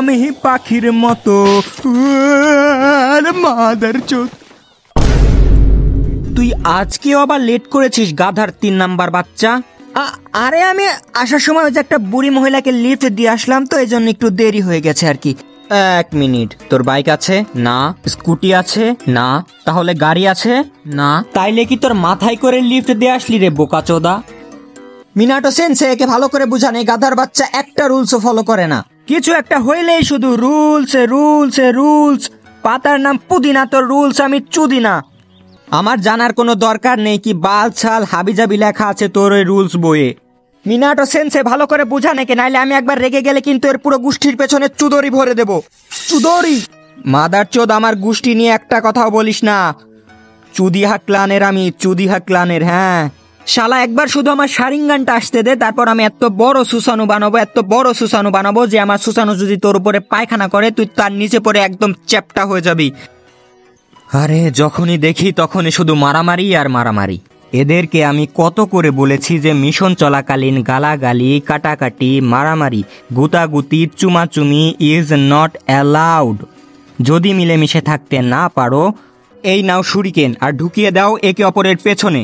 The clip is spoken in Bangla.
আমি পাখির মতো মাদার চোদ। তুই আজকেও আবার লেট করেছিস গাধার 3 নাম্বার বাচ্চা। আরে আমি আসার সময় ওই যে একটা বুড়ি মহিলাকে লিফট দিয়ে আসলাম, তো এই জন্য একটু দেরি হয়ে গেছে আর কি। 1 মিনিট, তোর বাইক আছে? না। স্কুটি আছে? না। তাহলে গাড়ি আছে? না। তাইলে কি তোর মাথায় করে লিফট দিয়ে আসলি রে বোকাচোদা? মিনাটো সেন্সে, একে ভালো করে বুঝান, এই গাধার বাচ্চা একটা রুলসও ফলো করে না। কিছু একটা হইলেই শুধু রুলস রুলস রুলস। পাতার নাম পুদিনা, তোর রুলস আমি চুদিনা। আমার জানার কোনো দরকার নেই কি বাল ছাল হাবিজাবি লেখা আছে তোর ওই রুলস বইয়ে। মিনাটো সেন্সে, ভালো করে বুঝা নাকি, নাইলে আমি একবার রেগে গেলে কিন্তু এর পুরো গোষ্ঠীর পেছনে চুদরি ভরে দেব। চুদরি মাদার চোদ, আমার গোষ্ঠী নিয়ে একটা কথাও বলিস না। চুদিহা ক্লানের আমি, চুদিহা ক্লানের। হ্যাঁ শালা, একবার শুধু আমার শারিঙ্গানটা আসতে দে, তারপর আমি এত বড় সুসানু বানাবো, এত বড় সুসানু বানাবো যে আমার সুসানু যদি তোর উপরে পায়খানা করে তুই তার নিচে পড়ে একদম চ্যাপটা হয়ে যাবি। আরে যখনই দেখি তখনই শুধু মারামারি আর মারামারি। এদেরকে আমি কত করে বলেছি যে মিশন চলাকালীন গালাগালি, কাটাকাটি, মারামারি, গুতাগুতি, চুমাচুমি ইজ নট অ্যালাউড। যদি মিলেমিশে থাকতে না পারো, এই নাও শুরিকেন আর ঢুকিয়ে দাও একে অপরের পেছনে।